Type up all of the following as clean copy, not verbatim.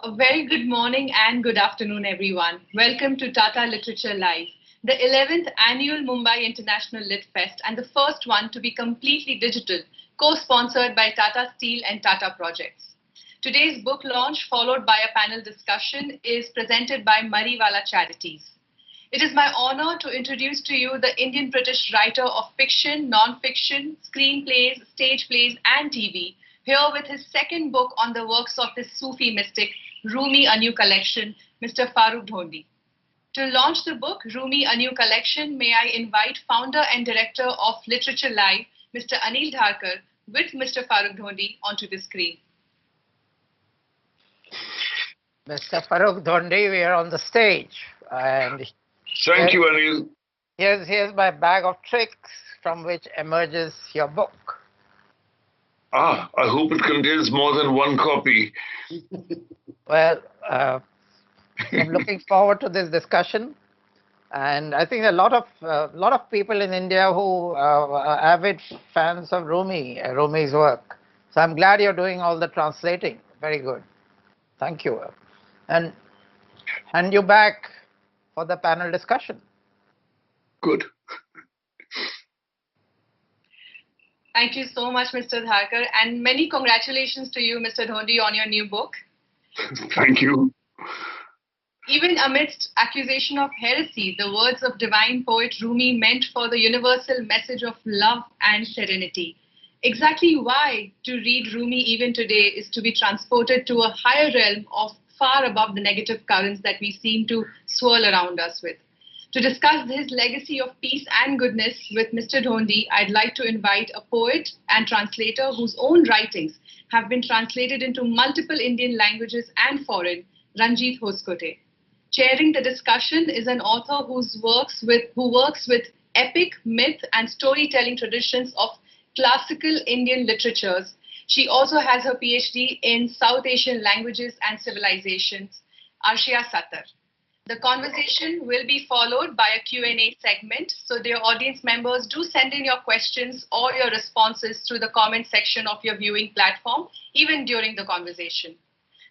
A very good morning and good afternoon, everyone. Welcome to Tata Literature Live, the 11th annual Mumbai International Lit Fest and the first one to be completely digital, co-sponsored by Tata Steel and Tata Projects. Today's book launch, followed by a panel discussion, is presented by Mariwala Charities. It is my honor to introduce to you the Indian-British writer of fiction, non-fiction, screenplays, stage plays, and TV, here with his second book on the works of this Sufi mystic, Rumi, a New Collection, Mr. Farrukh Dhondy. To launch the book, Rumi, a New Collection, may I invite founder and director of Literature Live, Mr. Anil Dharkar, with Mr. Farrukh Dhondy onto the screen. Mr. Farrukh Dhondy, we are on the stage. And Thank you, Anil. Here's my bag of tricks from which emerges your book. I hope it contains more than one copy. Well, I'm looking forward to this discussion, and I think a lot of people in India who are avid fans of Rumi's work. So I'm glad you're doing all the translating. Very good. Thank you. And hand you back for the panel discussion. Good. Thank you so much, Mr. Dharkar, and many congratulations to you, Mr. Dhondy, on your new book. Thank you. Even amidst accusation of heresy, the words of divine poet Rumi meant for the universal message of love and serenity. Exactly why to read Rumi even today is to be transported to a higher realm of far above the negative currents that we seem to swirl around us with. To discuss his legacy of peace and goodness with Mr. Dhondy, I'd like to invite a poet and translator whose own writings have been translated into multiple Indian languages and foreign, Ranjit Hoskote. Chairing the discussion is an author who works with epic, myth, and storytelling traditions of classical Indian literatures. She also has her PhD in South Asian languages and civilizations, Arshia, Sattar. The conversation will be followed by a Q&A segment, so dear audience members, do send in your questions or your responses through the comment section of your viewing platform, even during the conversation.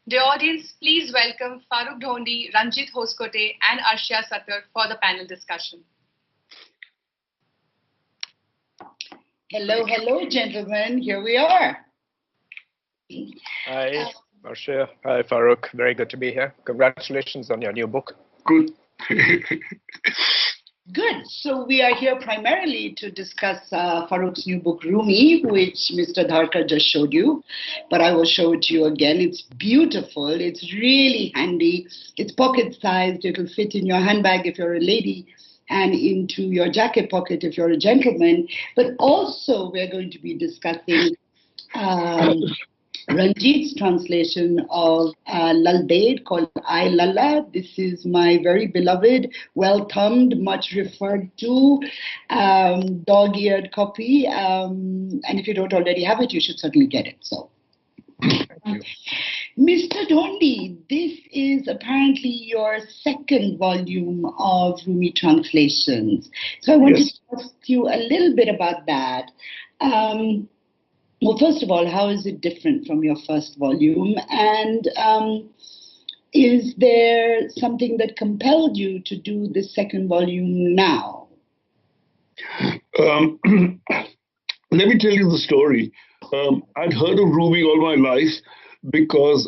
Dear audience, please welcome Farrukh Dhondy, Ranjit Hoskote, and Arshia Sattar for the panel discussion. Hello, gentlemen. Here we are. Hi, Arshia. Hi, Farrukh. Very good to be here. Congratulations on your new book. Good. Good. So we are here primarily to discuss Farrukh's new book, Rumi, which Mr. Dharkar just showed you. But I will show it to you again. It's beautiful. It's really handy. It's pocket-sized. It'll fit in your handbag if you're a lady and into your jacket pocket if you're a gentleman. But also we're going to be discussing Ranjit's translation of Lalbed called I Lalla. This is my very beloved, well-thumbed, much referred to dog-eared copy. And if you don't already have it, you should certainly get it. So, Thank you. Mr. Dhondy, this is apparently your second volume of Rumi translations. So I wanted to ask you a little bit about that. Well, first of all, how is it different from your first volume? And is there something that compelled you to do the second volume now? Let me tell you the story. I'd heard of Rumi all my life because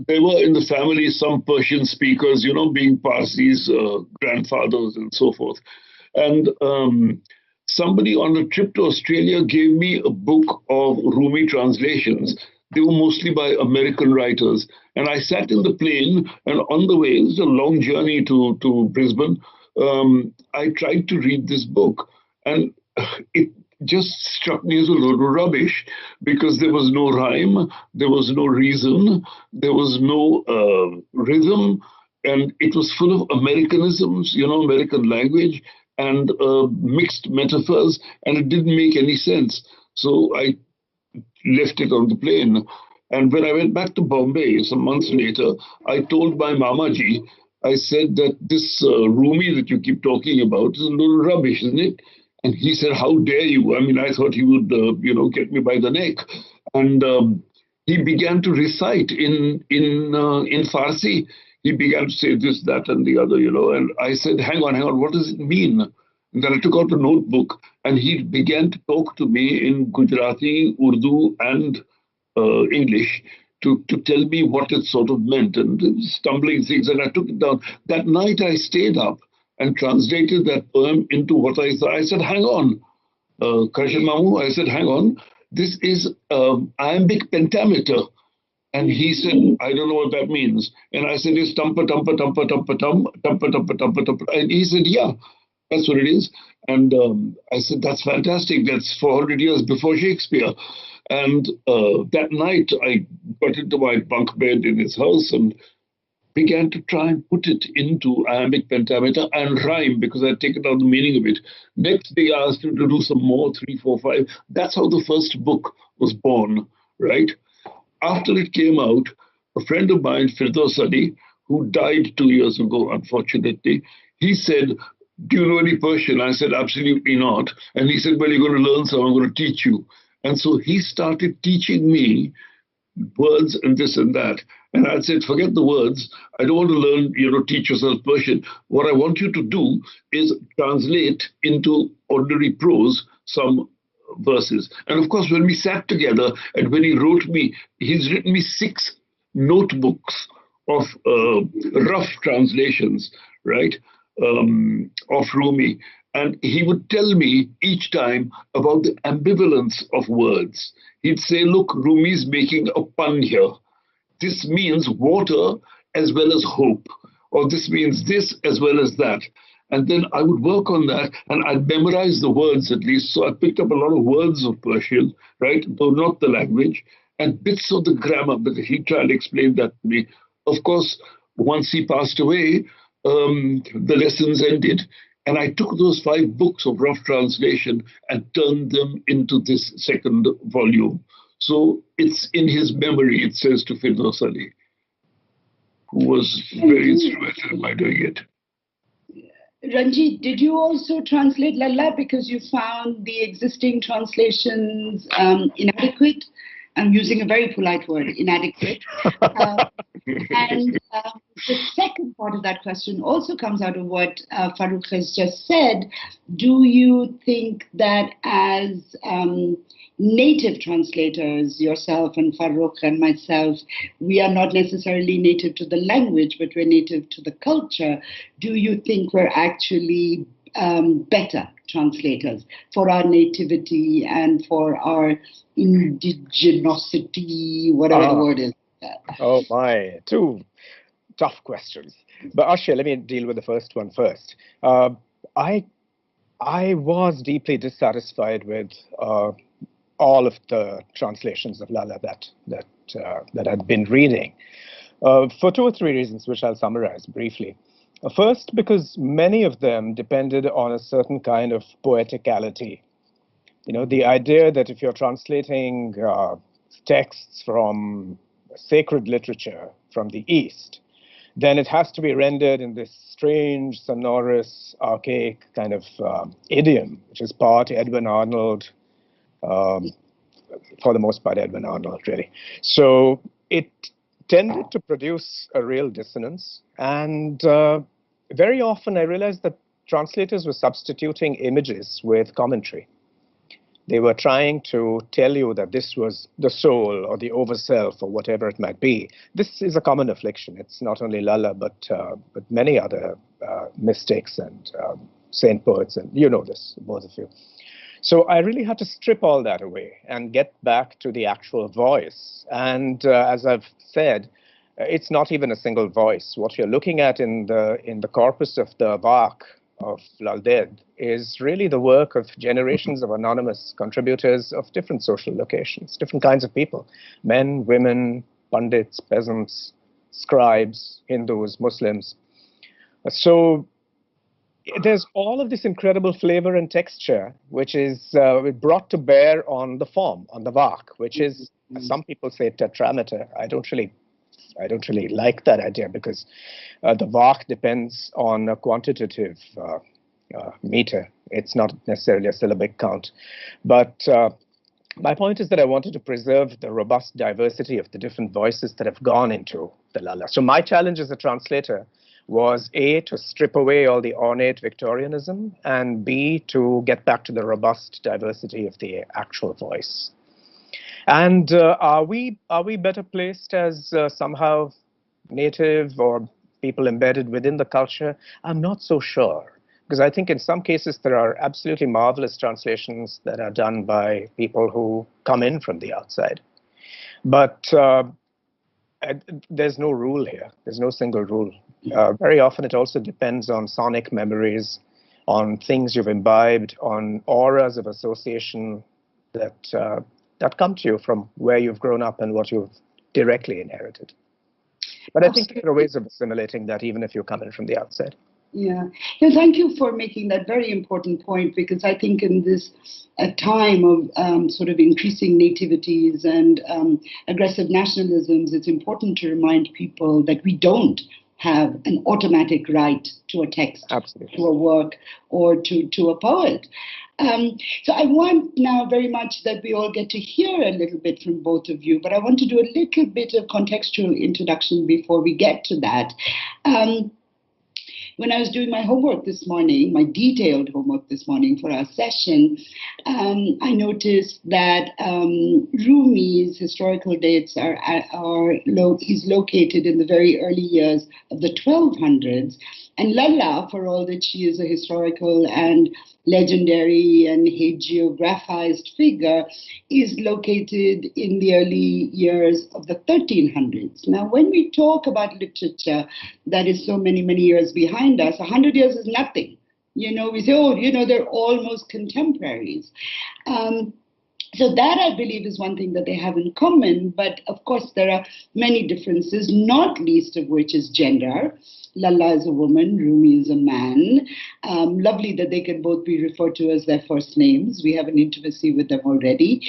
there were in the family some Persian speakers, being Parsis, grandfathers and so forth. And somebody on a trip to Australia gave me a book of Rumi translations. They were mostly by American writers. And I sat in the plane, and on the way, it was a long journey to Brisbane, I tried to read this book. And it just struck me as a load of rubbish because there was no rhyme, there was no reason, there was no rhythm, and it was full of Americanisms, American language, and mixed metaphors, and it didn't make any sense. So I left it on the plane. And when I went back to Bombay some months later, I told my Mamaji, I said that this Rumi that you keep talking about is a little rubbish, isn't it? And he said, how dare you? I mean, I thought he would, get me by the neck. And he began to recite in Farsi. He began to say this, that, and the other, and I said, hang on, what does it mean? And then I took out a notebook, and he began to talk to me in Gujarati, Urdu, and English to tell me what it sort of meant, and stumbling things, and I took it down. That night I stayed up and translated that poem into what I thought. I said, hang on, Karshan Mamu, I said, hang on, this is iambic pentameter. And he said, I don't know what that means. And I said, it's tampa, tampa, tampa, tampa, tampa, tampa, tampa, tampa, tampa. And he said, yeah, that's what it is. And I said, that's fantastic. That's 400 years before Shakespeare. And that night, I got into my bunk bed in his house and began to try and put it into iambic pentameter and rhyme, because I'd taken out the meaning of it. Next day, I asked him to do some more, 3, 4, 5. That's how the first book was born, right? After it came out, a friend of mine, Firdaus Ali, who died 2 years ago, unfortunately, he said, do you know any Persian? I said, absolutely not. And he said, well, you're going to learn some, I'm going to teach you. And so he started teaching me words and this and that. And I said, forget the words. I don't want to learn, teach yourself Persian. What I want you to do is translate into ordinary prose some verses. And of course, when we sat together and when he wrote me, he's written me 6 notebooks of rough translations, right, of Rumi. And he would tell me each time about the ambivalence of words. He'd say, look, Rumi's making a pun here. This means water as well as hope, or this means this as well as that. And then I would work on that, and I'd memorize the words at least. So I picked up a lot of words of Persian, right, though not the language, and bits of the grammar, because he tried to explain that to me. Of course, once he passed away, the lessons ended. And I took those 5 books of rough translation and turned them into this second volume. So it's in his memory, it says, to Firdaus Ali, who was very instrumental in my doing it. Ranjit, did you also translate Lalla because you found the existing translations inadequate? I'm using a very polite word, inadequate. And the second part of that question also comes out of what Farrukh has just said. Do you think that as native translators, yourself and Farrukh and myself, we are not necessarily native to the language, but we're native to the culture? Do you think we're actually better translators for our nativity and for our indigenosity, whatever the word is? Oh my, 2 tough questions. But Arshia, let me deal with the first one first. I was deeply dissatisfied with all of the translations of Lalla that I'd been reading for 2 or 3 reasons, which I'll summarize briefly. First, because many of them depended on a certain kind of poeticality. The idea that if you're translating texts from sacred literature from the East, then it has to be rendered in this strange, sonorous, archaic kind of idiom, which is part Edwin Arnold, for the most part Edwin Arnold, really. So it tended to produce a real dissonance. And very often I realized that translators were substituting images with commentary. They were trying to tell you that this was the soul or the overself or whatever it might be. This is a common affliction. It's not only Lalla, but many other mystics and saint poets, and you know this, both of you. So I really had to strip all that away and get back to the actual voice. And as I've said, it's not even a single voice. What you're looking at in the corpus of the Vak of Lal Ded is really the work of generations of anonymous contributors of different social locations, different kinds of people, men, women, pundits, peasants, scribes, Hindus, Muslims. So there's all of this incredible flavor and texture, which is brought to bear on the form, on the Vak, which is, as some people say, tetrameter. I don't really like that idea, because the Vak depends on a quantitative meter. It's not necessarily a syllabic count. But My point is that I wanted to preserve the robust diversity of the different voices that have gone into the Lalla. So my challenge as a translator was A, to strip away all the ornate Victorianism, and B, to get back to the robust diversity of the actual voice. And are we better placed as somehow native or people embedded within the culture? I'm not so sure, because I think in some cases there are absolutely marvelous translations that are done by people who come in from the outside. But there's no rule here. There's no single rule. Very often it also depends on sonic memories, on things you've imbibed, on auras of association that come to you from where you've grown up and what you've directly inherited. But I think there are ways of assimilating that even if you're coming from the outside. Yeah. Thank you for making that very important point, because I think in this time of sort of increasing nativities and aggressive nationalisms, it's important to remind people that we don't have an automatic right to a text, Absolutely, to a work, or to a poet. So I want now very much that we all get to hear a little bit from both of you, but I want to do a little bit of contextual introduction before we get to that. When I was doing my homework this morning, my detailed homework this morning for our session, I noticed that Rumi's historical dates he's located in the very early years of the 1200s. And Lalla, for all that she is a historical and legendary and hagiographized figure, is located in the early years of the 1300s. Now, when we talk about literature that is so many, many years behind us, 100 years is nothing. You know, we say, oh, you know, they're almost contemporaries. So that, I believe, is one thing that they have in common. But of course, there are many differences, not least of which is gender. Lalla is a woman, Rumi is a man. Lovely that they can both be referred to as their first names. We have an intimacy with them already.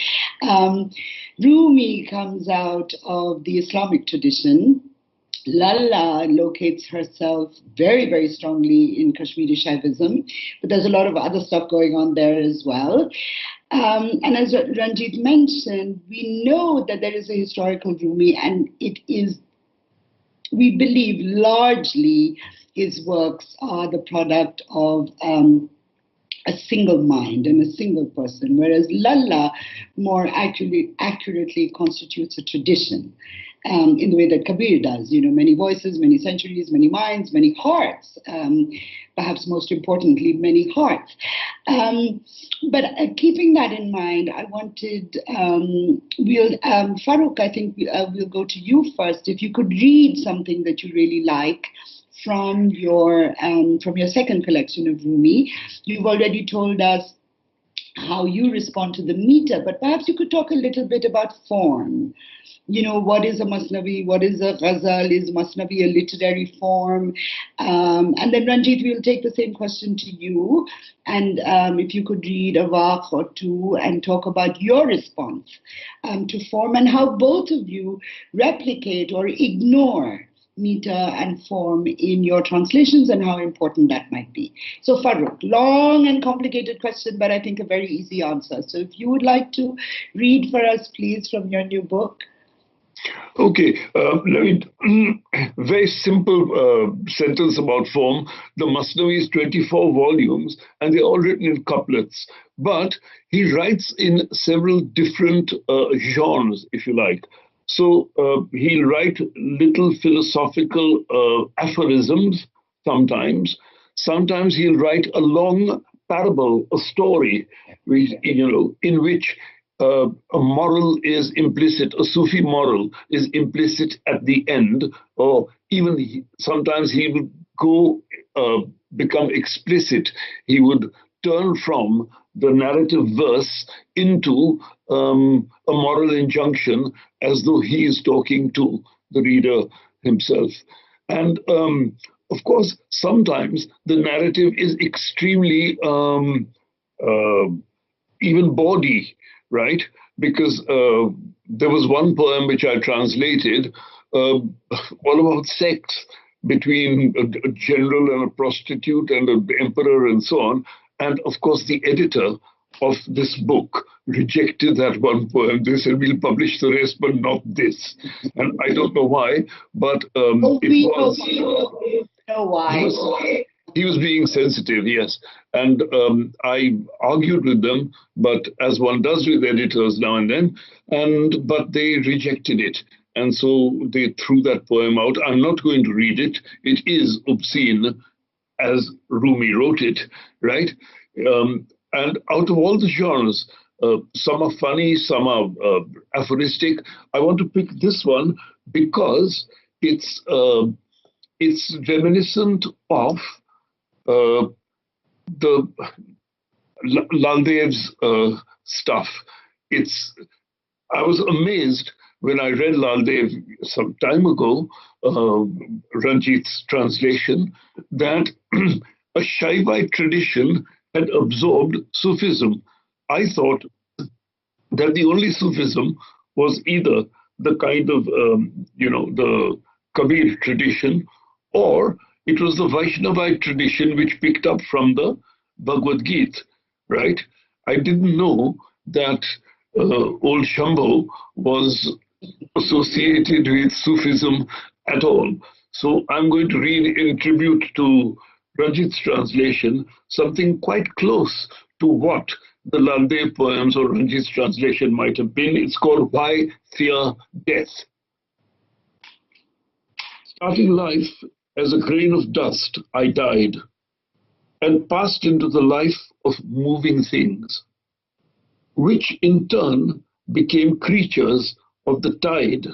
Rumi comes out of the Islamic tradition. Lalla locates herself very, very strongly in Kashmiri Shaivism, but there's a lot of other stuff going on there as well. And as Ranjit mentioned, we know that there is a historical Rumi, and it is, we believe, largely his works are the product of a single mind and a single person, whereas Lalla more accurately constitutes a tradition. In the way that Kabir does, you know, many voices, many centuries, many minds, many hearts, perhaps most importantly, many hearts. But keeping that in mind, I wanted, Farrukh, I think we'll go to you first. If you could read something that you really like from your second collection of Rumi. You've already told us how you respond to the meter, but perhaps you could talk a little bit about form. You know, what is a Masnavi? What is a ghazal? Is Masnavi a literary form? And then Ranjit, we'll take the same question to you. And if you could read a vaq or two and talk about your response to form and how both of you replicate or ignore meter and form in your translations and how important that might be. So Farrukh, long and complicated question, but I think a very easy answer. So if you would like to read for us, please, from your new book. Okay, let me, very simple sentence about form. The Masnavi is 24 volumes and they're all written in couplets. But he writes in several different genres, if you like. So he'll write little philosophical aphorisms sometimes. Sometimes he'll write a long parable, a story, in which a moral is implicit, a Sufi moral is implicit at the end, or even sometimes he would become explicit. He would turn from the narrative verse into a moral injunction as though he is talking to the reader himself. And of course, sometimes the narrative is extremely even bawdy, right? Because there was one poem which I translated all about sex between a general and a prostitute and an emperor and so on. And of course, the editor of this book rejected that one poem. They said, we'll publish the rest, but not this. And I don't know why, but it was... know why. He was being sensitive, yes. And I argued with them, but as one does with editors now and then, but they rejected it. And so they threw that poem out. I'm not going to read it. It is obscene, as Rumi wrote it, right? And out of all the genres, some are funny, some are aphoristic. I want to pick this one because it's reminiscent of the Laldev's stuff. I was amazed when I read Laldev some time ago, Ranjit's translation, that a Shaivite tradition had absorbed Sufism. I thought that the only Sufism was either the kind of, the Kabir tradition, or it was the Vaishnavite tradition which picked up from the Bhagavad Gita, right? I didn't know that old Shambho was associated with Sufism at all. So I'm going to read in tribute to Ranjit's translation something quite close to what the Laldev poems or Ranjit's translation might have been. It's called Why Fear Death. Starting life as a grain of dust, I died and passed into the life of moving things, which in turn became creatures of the tide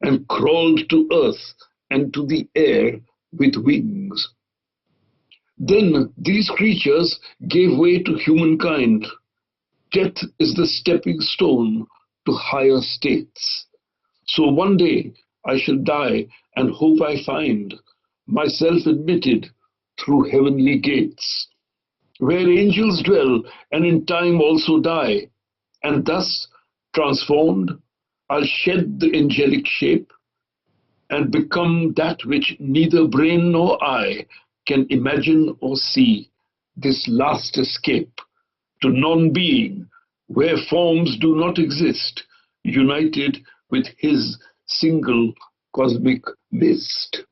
and crawled to earth and to the air with wings. Then these creatures gave way to humankind. Death is the stepping stone to higher states. So one day I shall die and hope I find myself admitted through heavenly gates, where angels dwell and in time also die, and thus transformed I'll shed the angelic shape and become that which neither brain nor eye can imagine or see, this last escape to non-being, where forms do not exist, united with his single cosmic mist.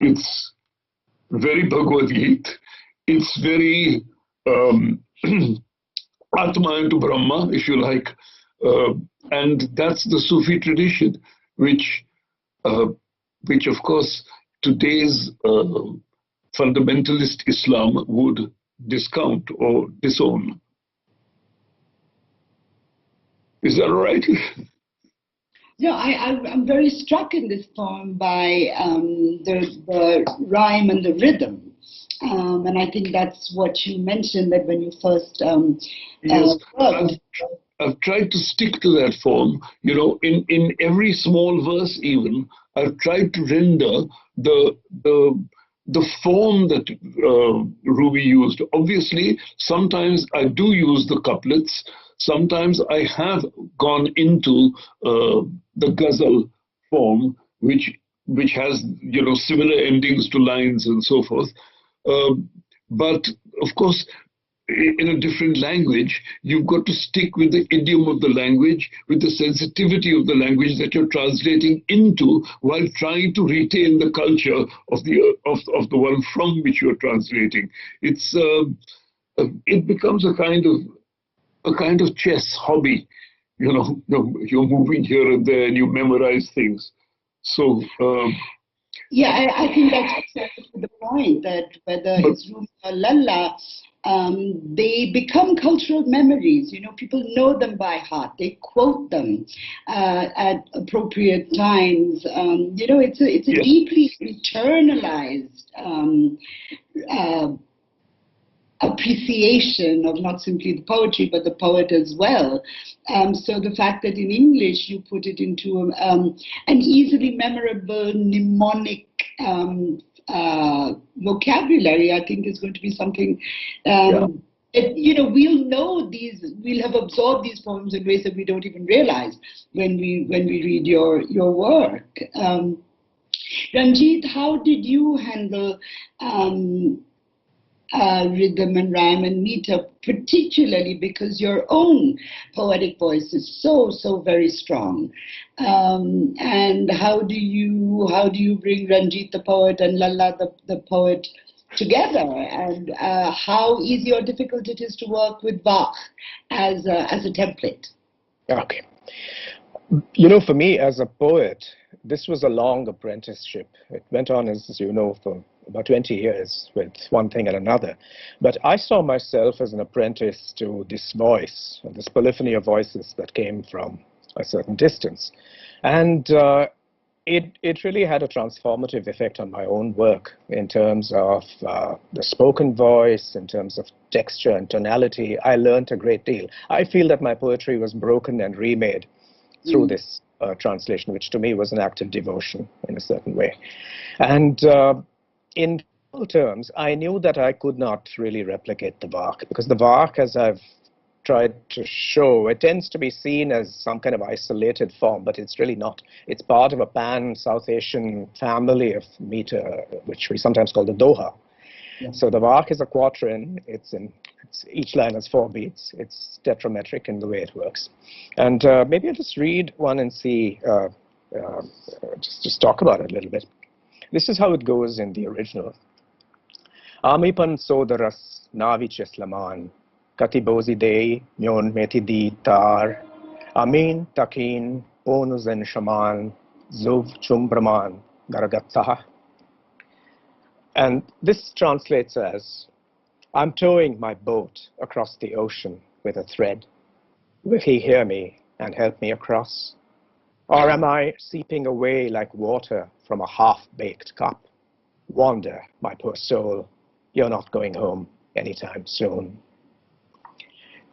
It's very Bhagavad Gita. It's very Atma into Brahma, if you like. And that's the Sufi tradition, which of course, today's fundamentalist Islam would discount or disown. Is that all right? No, I'm very struck in this poem by the rhyme and the rhythm. And I think that's what you mentioned, that when you first yes, worked. I've tried to stick to that form. You know, in every small verse even, I've tried to render the form that Rumi used. Obviously, sometimes I do use the couplets. Sometimes I have gone into the ghazal form, which has, you know, similar endings to lines and so forth. But of course, in a different language, you've got to stick with the idiom of the language, with the sensitivity of the language that you're translating into, while trying to retain the culture of the one from which you're translating. It becomes a kind of chess hobby. You know, you're moving here and there, and you memorize things. So. Yeah, I think that's exactly the point, that whether it's Rumi or Lalla, they become cultural memories. You know, people know them by heart. They quote them at appropriate times. You know, it's a deeply internalized appreciation of not simply the poetry, but the poet as well. So the fact that in English you put it into an easily memorable mnemonic vocabulary, I think is going to be something you know, we'll have absorbed these poems in ways that we don't even realize when we read your work. Ranjit, how did you handle rhythm and rhyme and meter, particularly because your own poetic voice is so very strong. And how do you bring Ranjit the poet and Lalla the poet together, and how easy or difficult it is to work with Bach as a template? Okay. You know, for me as a poet, this was a long apprenticeship. It went on, as you know, for about 20 years with one thing and another. But I saw myself as an apprentice to this voice, this polyphony of voices that came from a certain distance. And it really had a transformative effect on my own work in terms of the spoken voice, in terms of texture and tonality. I learned a great deal. I feel that my poetry was broken and remade through this translation, which to me was an act of devotion in a certain way. And in general terms, I knew that I could not really replicate the Bach, because the Bach, as I've tried to show, it tends to be seen as some kind of isolated form, but it's really not. It's part of a pan-South Asian family of meter, which we sometimes call the Doha. Yeah. So the Bach is a quatrain. Each line has 4 beats. It's tetrametric in the way it works. And maybe I'll just read one and see, just talk about it a little bit. This is how it goes in the original. Amipan sodaras navicheslaman, katibozi dei myon metidi tar, amin takin ponuzen shaman, zuv chumbraman garagatsah. And this translates as, I'm towing my boat across the ocean with a thread. Will he hear me and help me across? Or am I seeping away like water from a half-baked cup? Wander, my poor soul, you're not going home anytime soon.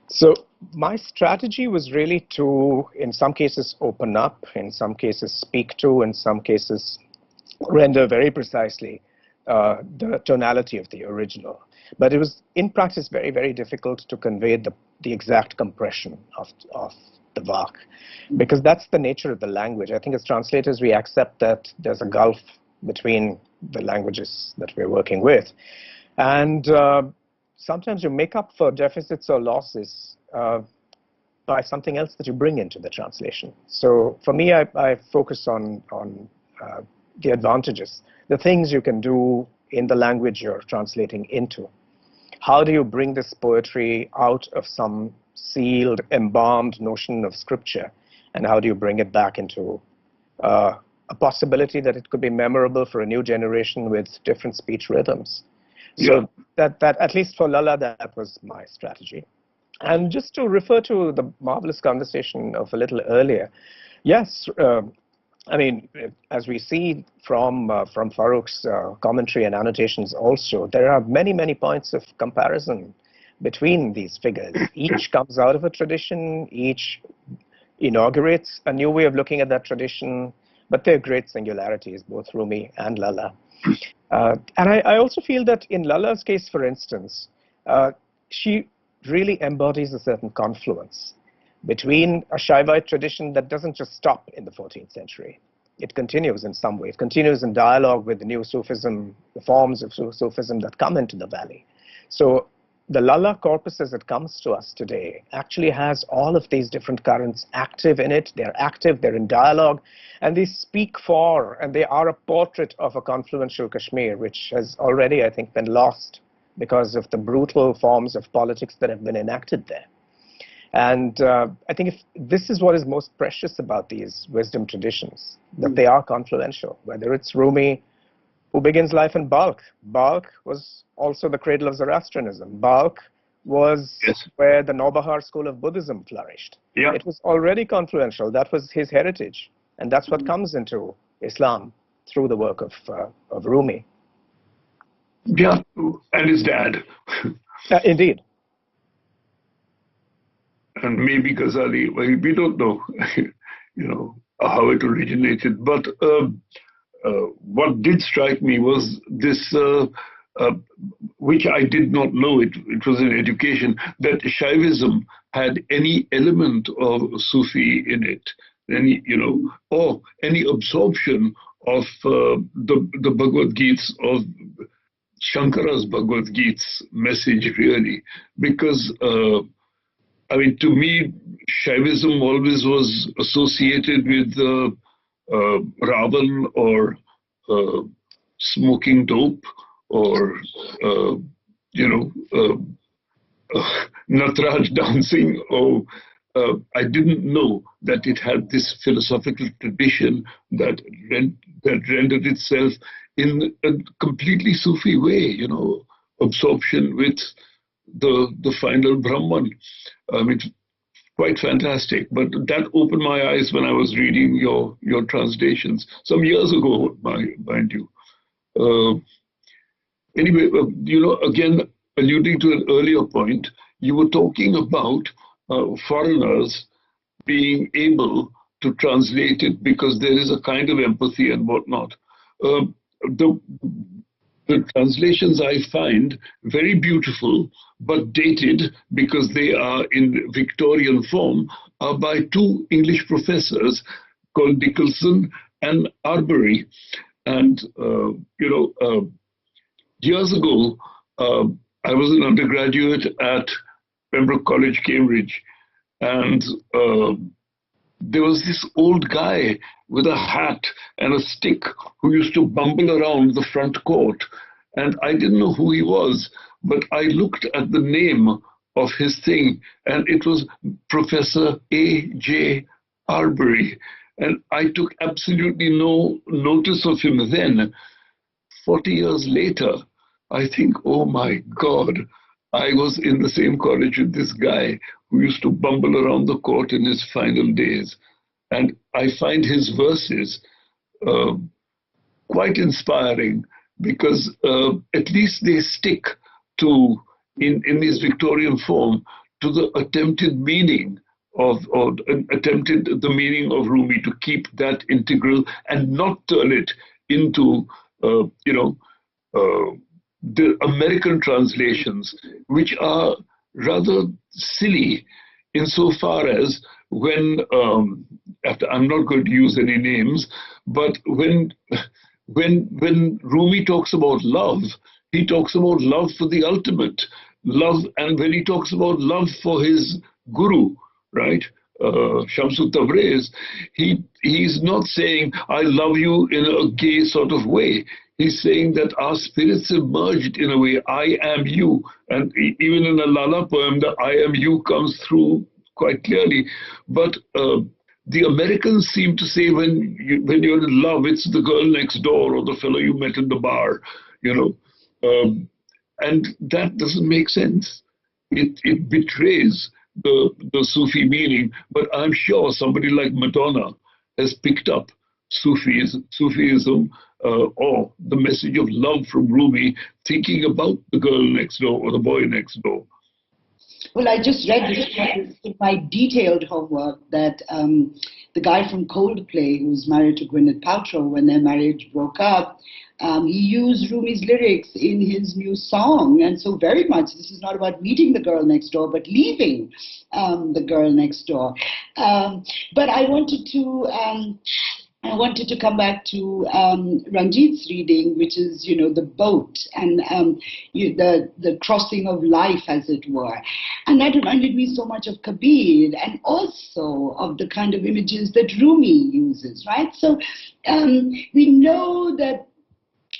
So my strategy was really to, in some cases, open up, in some cases, speak to, in some cases, render very precisely the tonality of the original. But it was, in practice, very, very difficult to convey the exact compression of the Bach, because that's the nature of the language. I think as translators, we accept that there's a gulf between the languages that we're working with. And sometimes you make up for deficits or losses by something else that you bring into the translation. So for me, I focus on the advantages, the things you can do in the language you're translating into. How do you bring this poetry out of some sealed, embalmed notion of scripture, and how do you bring it back into a possibility that it could be memorable for a new generation with different speech rhythms? So that at least for Lalla, that was my strategy. And just to refer to the marvelous conversation of a little earlier, yes, I mean, as we see from Farrukh's commentary and annotations also, there are many, many points of comparison between these figures. Each comes out of a tradition, each inaugurates a new way of looking at that tradition, but they're great singularities, both Rumi and Lalla. And I also feel that in Lalla's case, for instance, she really embodies a certain confluence between a Shaivite tradition that doesn't just stop in the 14th century. It continues in some way. It continues in dialogue with the new Sufism, the forms of Sufism that come into the valley. So the Lalla corpus as it comes to us today actually has all of these different currents active in it. They're active, they're in dialogue, and they speak for, and they are a portrait of a confluential Kashmir, which has already, I think, been lost because of the brutal forms of politics that have been enacted there. And I think this is what is most precious about these wisdom traditions, that they are confluential, whether it's Rumi, who begins life in Balkh. Balkh was also the cradle of Zoroastrianism. Balkh was where the Nobahar school of Buddhism flourished. Yeah. It was already confluential. That was his heritage. And that's what comes into Islam through the work of Rumi. Yeah, and his dad. Indeed. And maybe Ghazali. Well, we don't know, how it originated. But what did strike me was this, which I did not know, it was in education, that Shaivism had any element of Sufi in it, or any absorption of the Bhagavad Gita, of Shankara's Bhagavad Gita's message, really, because I mean, to me, Shaivism always was associated with Ravan or smoking dope or, you know, Natraj dancing. Or I didn't know that it had this philosophical tradition that rendered itself in a completely Sufi way, you know, absorption with the final Brahman. It's quite fantastic. But that opened my eyes when I was reading your translations some years ago, mind you. Anyway, you know, again, alluding to an earlier point, you were talking about foreigners being able to translate it because there is a kind of empathy and whatnot. The translations I find very beautiful, but dated because they are in Victorian form, are by two English professors called Nicholson and Arbery. And, you know, years ago, I was an undergraduate at Pembroke College, Cambridge, and there was this old guy with a hat and a stick who used to bumble around the front court. And I didn't know who he was, but I looked at the name of his thing, and it was Professor A.J. Arbery. And I took absolutely no notice of him then. 40 years later, I think, oh my God, I was in the same college with this guy who used to bumble around the court in his final days. And I find his verses quite inspiring because at least they stick to, in this Victorian form, to the attempted meaning or attempted the meaning of Rumi, to keep that integral and not turn it into, you know, the American translations, which are rather silly insofar as when, I'm not going to use any names, but when Rumi talks about love, he talks about love for the ultimate, love, and when he talks about love for his guru, right, Shamsu Tabriz, he's not saying, I love you in a gay sort of way. He's saying that our spirits have merged in a way, I am you. And even in a Lala poem, the I am you comes through quite clearly. But the Americans seem to say when you're in love, it's the girl next door or the fellow you met in the bar, you know. And that doesn't make sense. It betrays the Sufi meaning. But I'm sure somebody like Madonna has picked up Sufism or the message of love from Rumi, thinking about the girl next door or the boy next door. Well, I just read this in my detailed homework that the guy from Coldplay, who's married to Gwyneth Paltrow, when their marriage broke up, he used Rumi's lyrics in his new song. And so very much this is not about meeting the girl next door, but leaving the girl next door. But I wanted to come back to Ranjit's reading, which is, you know, the boat and the crossing of life, as it were. And that reminded me so much of Kabir and also of the kind of images that Rumi uses, right? So we know that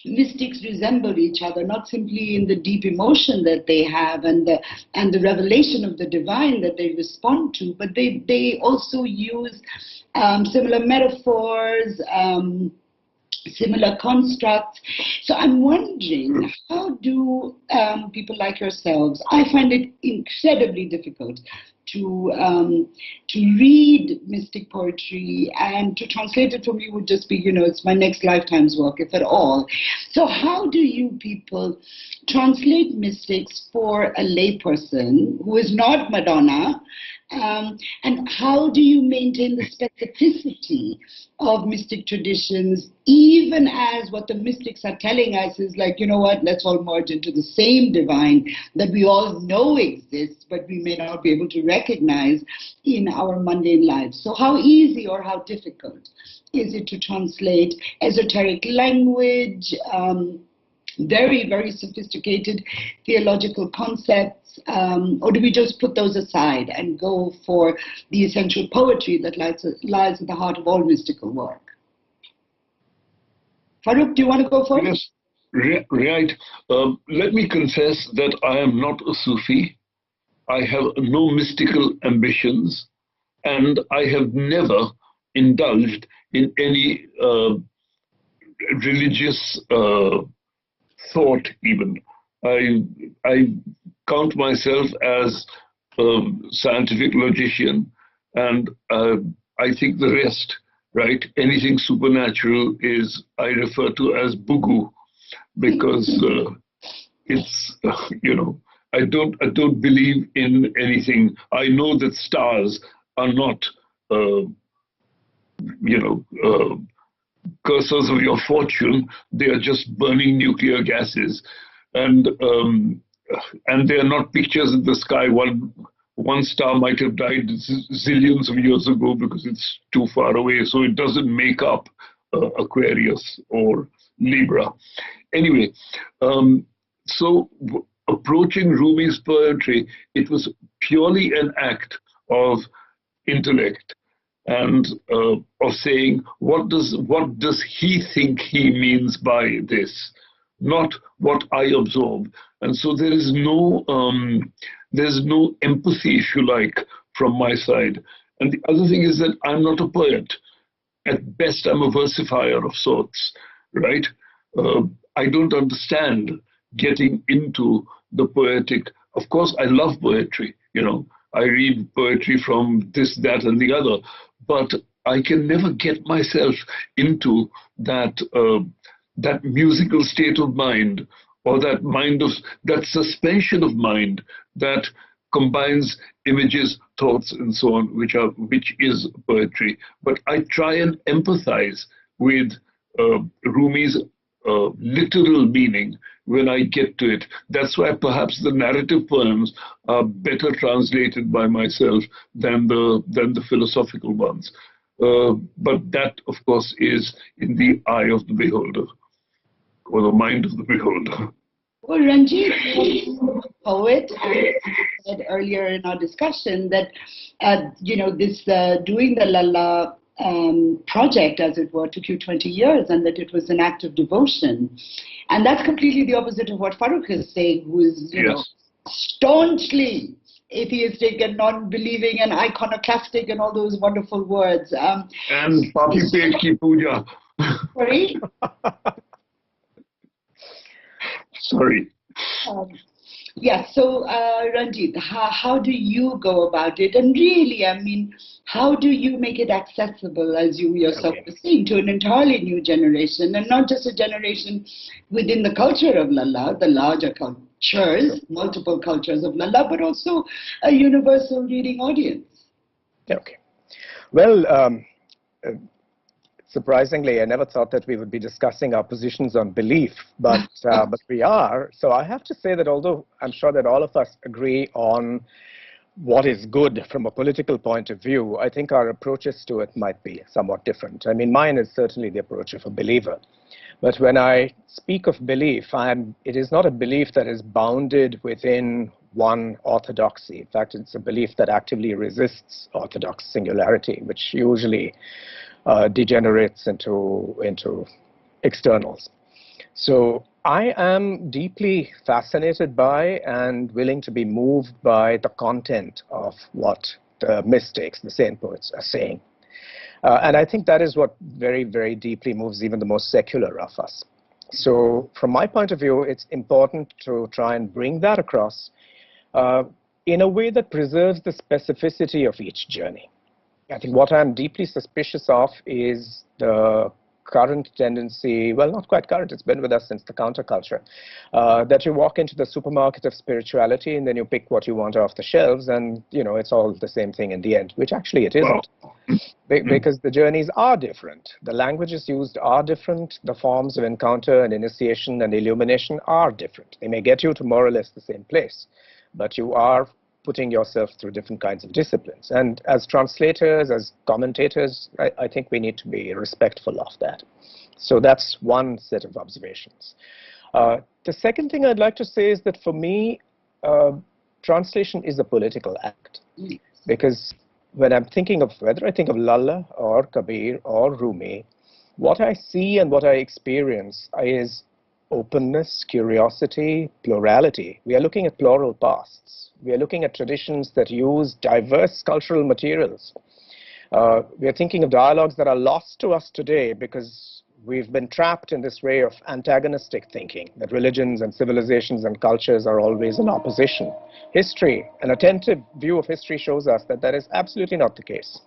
mystics resemble each other, not simply in the deep emotion that they have and the revelation of the divine that they respond to, but they also use similar metaphors, similar constructs. So I'm wondering, how do people like yourselves, I find it incredibly difficult to read mystic poetry, and to translate it for me would just be, you know, it's my next lifetime's work, if at all. So how do you people translate mystics for a layperson who is not Madonna? And how do you maintain the specificity of mystic traditions, even as what the mystics are telling us is like, you know what, let's all merge into the same divine that we all know exists, but we may not be able to recognize in our mundane lives. So how easy or how difficult is it to translate esoteric language, very, very sophisticated theological concepts, or do we just put those aside and go for the essential poetry that lies at the heart of all mystical work? Farrukh, do you want to go first? Yes, right. Let me confess that I am not a Sufi. I have no mystical ambitions, and I have never indulged in any religious thought even. I count myself as a scientific logician, and I think the rest, right? Anything supernatural is I refer to as bugu, because it's I don't believe in anything. I know that stars are not cursors of your fortune. They are just burning nuclear gases, and they are not pictures in the sky. One star might have died zillions of years ago because it's too far away, so it doesn't make up Aquarius or Libra. Anyway, so approaching Rumi's poetry, it was purely an act of intellect and of saying, what does he think he means by this, not what I absorb. And so there's no empathy, if you like, from my side. And the other thing is that I'm not a poet. At best, I'm a versifier of sorts, right? I don't understand getting into the poetic. Of course, I love poetry, I read poetry from this, that, and the other, but I can never get myself into that musical state of mind, or that suspension of mind that combines images, thoughts, and so on, which is poetry. But I try and empathize with Rumi's literal meaning when I get to it. That's why perhaps the narrative poems are better translated by myself than the philosophical ones. But that, of course, is in the eye of the beholder, or the mind of the beholder. Well, Ranjit, a poet, and said earlier in our discussion that this doing the Lalla project, as it were, took you 20 years, and that it was an act of devotion. And that's completely the opposite of what Farrukh is saying, who is, staunchly atheistic and non-believing and iconoclastic and all those wonderful words. And Papi Pet Ki Puja. Sorry? Sorry. So Ranjit, how do you go about it? And really, I mean, how do you make it accessible, as you yourself were saying, to an entirely new generation, and not just a generation within the culture of Lalla, the larger cultures, multiple cultures of Lalla, but also a universal reading audience? Okay. Well, surprisingly, I never thought that we would be discussing our positions on belief, but we are. So I have to say that although I'm sure that all of us agree on what is good from a political point of view, I think our approaches to it might be somewhat different. I mean, mine is certainly the approach of a believer. But when I speak of belief, it is not a belief that is bounded within one orthodoxy. In fact, it's a belief that actively resists orthodox singularity, which usually degenerates into externals. So I am deeply fascinated by and willing to be moved by the content of what the mystics, the saint poets, are saying. And I think that is what very, very deeply moves even the most secular of us. So from my point of view, it's important to try and bring that across in a way that preserves the specificity of each journey. I think what I'm deeply suspicious of is the current tendency, well, not quite current, it's been with us since the counterculture, that you walk into the supermarket of spirituality and then you pick what you want off the shelves and, it's all the same thing in the end, which actually it isn't. Because the journeys are different. The languages used are different. The forms of encounter and initiation and illumination are different. They may get you to more or less the same place, but you are putting yourself through different kinds of disciplines. And as translators, as commentators, I think we need to be respectful of that. So that's one set of observations. The second thing I'd like to say is that for me, translation is a political act. Because when I'm thinking of whether I think of Lalla or Kabir or Rumi, what I see and what I experience is openness, curiosity, plurality. We are looking at plural pasts. We are looking at traditions that use diverse cultural materials. We are thinking of dialogues that are lost to us today because we've been trapped in this way of antagonistic thinking, that religions and civilizations and cultures are always in opposition. History, an attentive view of history shows us that that is absolutely not the case.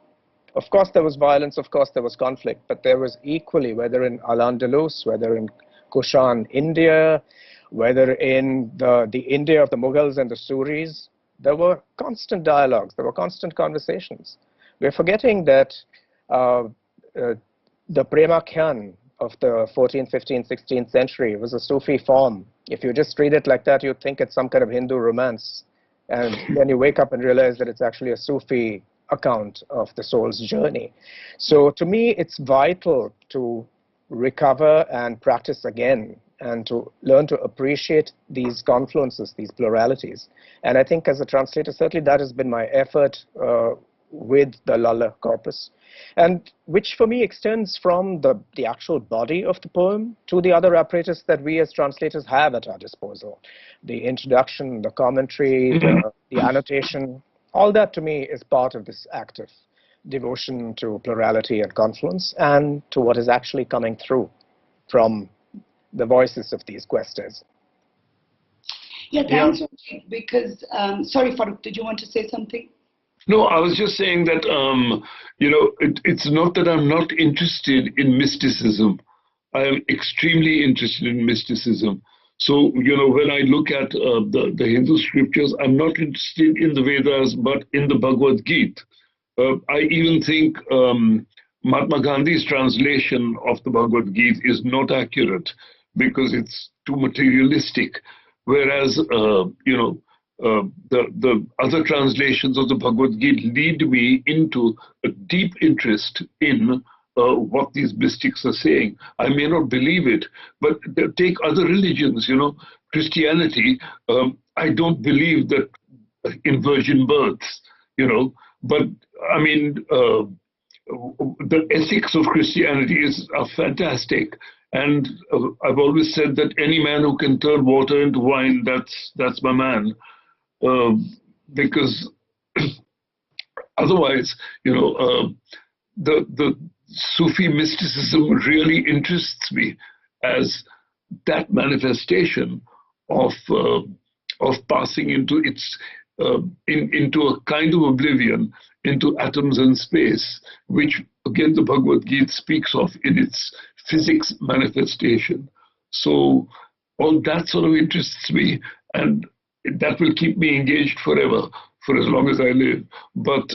Of course there was violence, of course there was conflict, but there was equally, whether in Al-Andalus, whether in Kushan India, whether in the India of the Mughals and the Suris, there were constant dialogues, there were constant conversations. We're forgetting that the Prema Khan of the 14th, 15th, 16th century was a Sufi form. If you just read it like that, you'd think it's some kind of Hindu romance. And then you wake up and realize that it's actually a Sufi account of the soul's journey. So to me, it's vital to recover and practice again and to learn to appreciate these confluences, these pluralities. And I think as a translator, certainly that has been my effort with the Lalla corpus, and which for me extends from the actual body of the poem to the other apparatus that we as translators have at our disposal. The introduction, the commentary, the annotation, all that to me is part of this act of devotion to plurality and confluence and to what is actually coming through from the voices of these questers. Yeah, thanks, because, sorry, Farrukh, did you want to say something? No, I was just saying that, it's not that I'm not interested in mysticism. I am extremely interested in mysticism. So, when I look at the Hindu scriptures, I'm not interested in the Vedas, but in the Bhagavad Gita. I even think Mahatma Gandhi's translation of the Bhagavad Gita is not accurate because it's too materialistic. Whereas, the other translations of the Bhagavad Gita lead me into a deep interest in what these mystics are saying. I may not believe it, but take other religions, Christianity. I don't believe that in virgin births, but I mean, the ethics of Christianity are fantastic. And I've always said that any man who can turn water into wine, that's my man. Because otherwise, the Sufi mysticism really interests me as that manifestation of passing into into a kind of oblivion, into atoms and space, which again the Bhagavad Gita speaks of in its physics manifestation. So all that sort of interests me, and that will keep me engaged forever, for as long as I live. But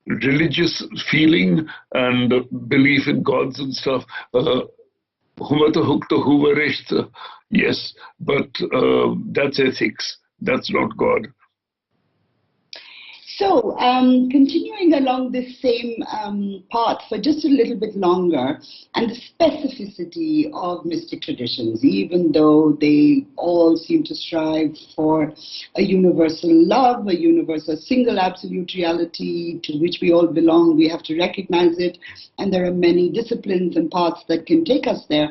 religious feeling and belief in gods and stuff, yes, but that's ethics. That's not God. So, continuing along this same path for just a little bit longer, and the specificity of mystic traditions, even though they all seem to strive for a universal love, a universal single absolute reality to which we all belong, we have to recognize it, and there are many disciplines and paths that can take us there.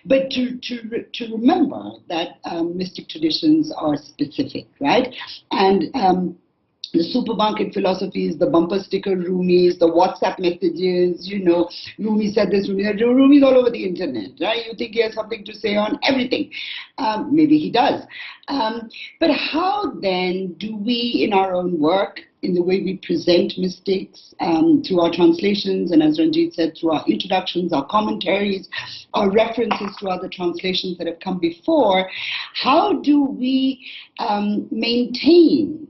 But to remember that mystic traditions are specific, right? And the supermarket philosophies, the bumper sticker Rumis, the WhatsApp messages, Rumi said this, Rumi said, Rumi's all over the internet, right? You think he has something to say on everything. Maybe he does. But how then do we, in our own work, in the way we present mystics, through our translations, and as Ranjit said, through our introductions, our commentaries, our references to other translations that have come before, how do we maintain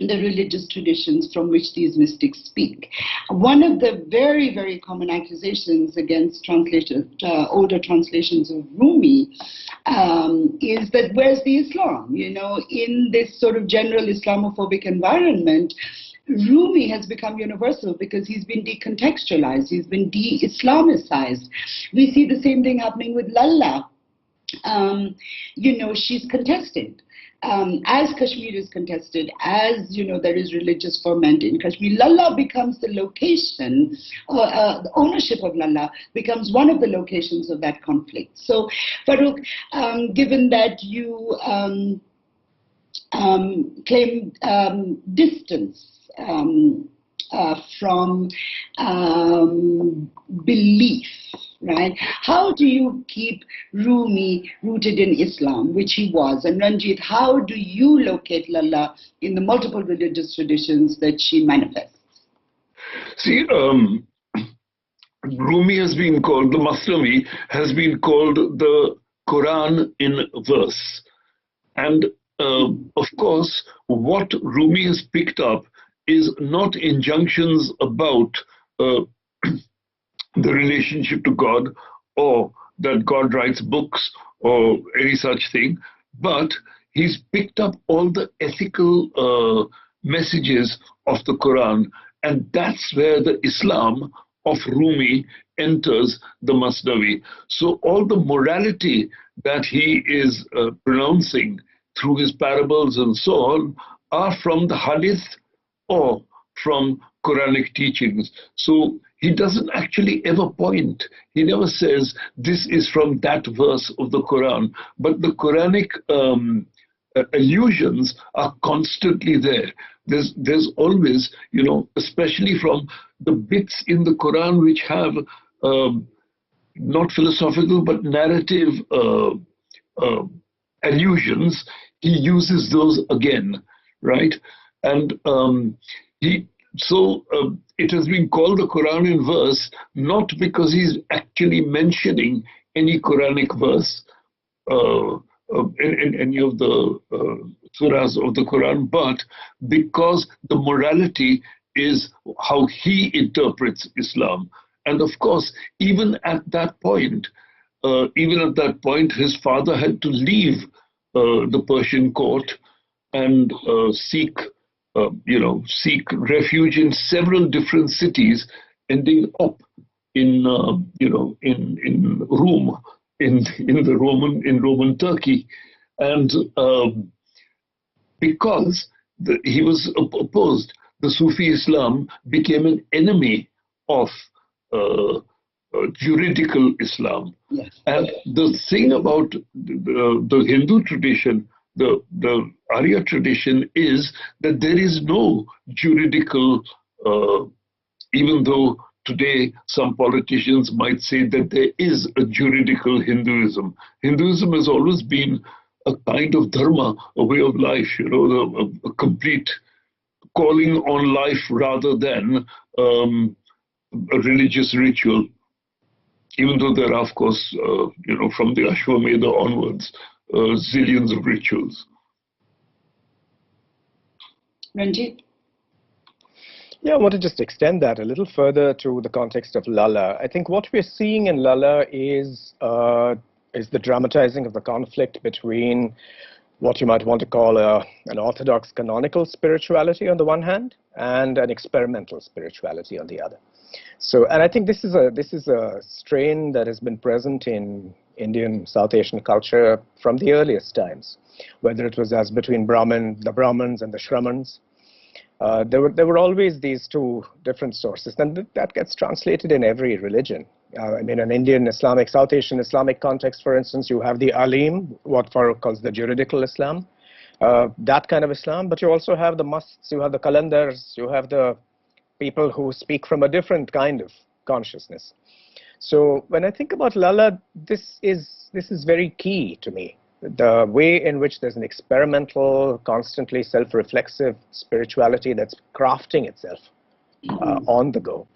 the religious traditions from which these mystics speak? One of the very, very common accusations against older translations of Rumi is that where's the Islam? In this sort of general Islamophobic environment, Rumi has become universal because he's been decontextualized, he's been de-Islamicized. We see the same thing happening with Lalla. she's contested. As Kashmir is contested, as there is religious ferment in Kashmir, Lalla becomes the location, the ownership of Lalla becomes one of the locations of that conflict. So, Farrukh, given that you claim distance from belief, right? How do you keep Rumi rooted in Islam, which he was? And Ranjit, how do you locate Lalla in the multiple religious traditions that she manifests? See, Rumi has been called, the Masnavi has been called the Quran in verse. And of course, what Rumi has picked up is not injunctions about the relationship to God, or that God writes books or any such thing, but he's picked up all the ethical messages of the Quran, and that's where the Islam of Rumi enters the Masnavi. So all the morality that he is pronouncing through his parables and so on are from the Hadith or from Quranic teachings. So he doesn't actually ever point. He never says this is from that verse of the Quran. But the Quranic allusions are constantly there. There's always, especially from the bits in the Quran which have not philosophical but narrative allusions, he uses those again, right? And it has been called the Quran in verse, not because he's actually mentioning any Quranic verse in any of the surahs of the Quran, but because the morality is how he interprets Islam. And of course, even at that point, his father had to leave the Persian court and seek refuge in several different cities, ending up in Rome, in Roman Turkey, and because he was opposed, the Sufi Islam became an enemy of juridical Islam. Yes. And the thing about the Hindu tradition, the Arya tradition, is that there is no juridical, even though today some politicians might say that there is a juridical Hinduism. Hinduism has always been a kind of dharma, a way of life, a complete calling on life rather than a religious ritual. Even though there are, of course, from the Ashwamedha onwards, zillions of rituals. Ranjit? Yeah, I want to just extend that a little further to the context of Lalla. I think what we're seeing in Lalla is the dramatizing of the conflict between what you might want to call an orthodox canonical spirituality on the one hand and an experimental spirituality on the other. So, and I think this is a strain that has been present in Indian South Asian culture from the earliest times, whether it was as between the Brahmins and the Shramans. There were always these two different sources, and that gets translated in every religion. In an Indian South Asian Islamic context, for instance, you have the alim, what Farrukh calls the juridical Islam, that kind of Islam, but you also have the musts, you have the kalandars, you have the people who speak from a different kind of consciousness. So when I think about Lalla, this is very key to me. The way in which there's an experimental, constantly self-reflexive spirituality that's crafting itself on the go.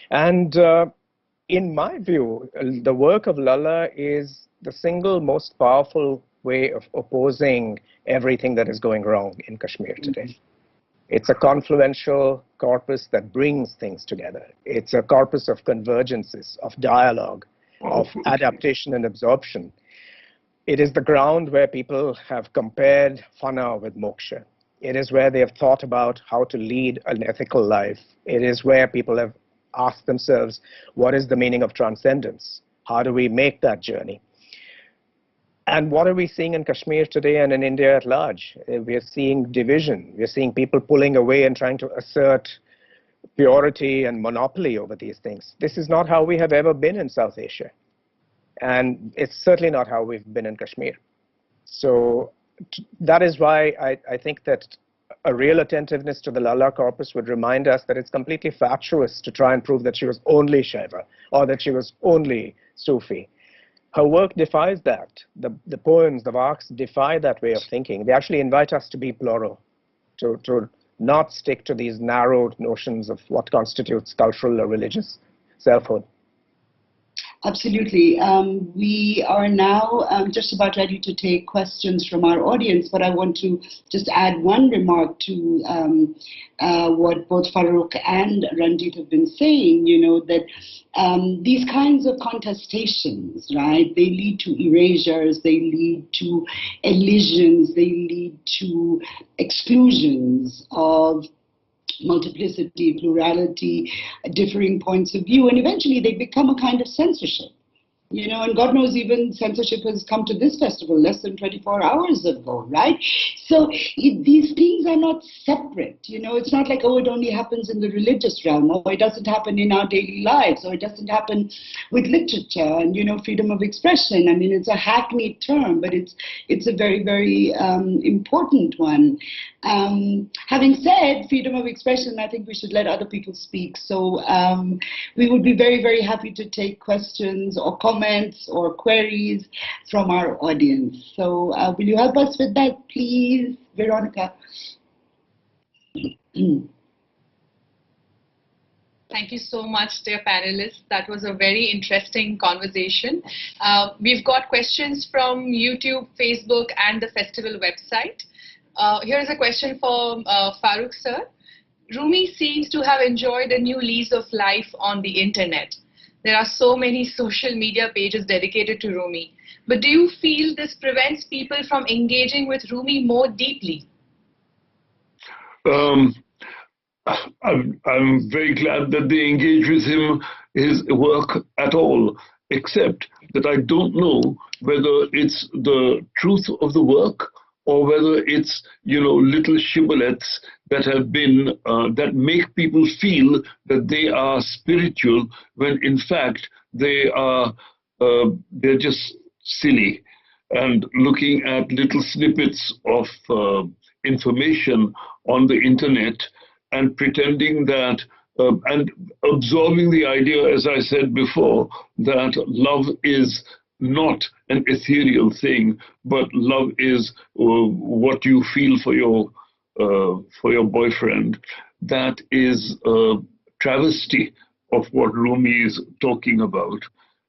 And in my view, the work of Lalla is the single most powerful way of opposing everything that is going wrong in Kashmir today. It's a confluential corpus that brings things together. It's a corpus of convergences, of dialogue, of adaptation and absorption. It is the ground where people have compared fana with moksha. It is where they have thought about how to lead an ethical life. It is where people have asked themselves, what is the meaning of transcendence? How do we make that journey? And Lalla, I think, is the single most powerful way of opposing everything that is going wrong in Kashmir today. It's a confluential corpus that brings things together. It's a corpus of convergences, of dialogue, of adaptation and absorption. It is the ground where people have thought about how to lead an ethical life. It is where people have asked themselves, what is the meaning of transcendence? How do we make that journey? And what are we seeing in Kashmir today and in India at large? We are seeing division. We are seeing people pulling away and trying to assert purity and monopoly over these things. This is not how we have ever been in South Asia. And it's certainly not how we've been in Kashmir. So that is why I think that a real attentiveness to the Lalla corpus would remind us that it's completely fatuous to try and prove that she was only Shaiva or that she was only Sufi. Her work defies that. The poems, the works defy that way of thinking. They actually invite us to be plural, to not stick to these narrowed notions of what constitutes cultural or religious selfhood. Absolutely. We are now just about ready to take questions from our audience, but I want to just add one remark to what both Farrukh and Ranjit have been saying, that these kinds of contestations, right, they lead to erasures, they lead to elisions, they lead to exclusions of multiplicity, plurality, differing points of view, and eventually they become a kind of censorship. And God knows even censorship has come to this festival less than 24 hours ago, right? So these things are not separate, it's not like, oh, it only happens in the religious realm, or it doesn't happen in our daily lives, or it doesn't happen with literature and, freedom of expression. I mean, it's a hackneyed term, but it's a very, very important one. Having said freedom of expression, I think we should let other people speak. So we would be very, very happy to take questions or comments or queries from our audience. So will you help us with that, please, Veronica? Thank you so much, dear panelists. That was a very interesting conversation. We've got questions from YouTube, Facebook, and the festival website. Here's a question for Farrukh sir. Rumi seems to have enjoyed a new lease of life on the internet. There are so many social media pages dedicated to Rumi. But do you feel this prevents people from engaging with Rumi more deeply? I'm very glad that they engage with his work at all, except that I don't know whether it's the truth of the work or whether it's, little shibboleths that have been, that make people feel that they are spiritual when in fact they're just silly and looking at little snippets of information on the internet and pretending that, and absorbing the idea, as I said before, that love is not an ethereal thing, but love is what you feel for your boyfriend. That is a travesty of what Rumi is talking about.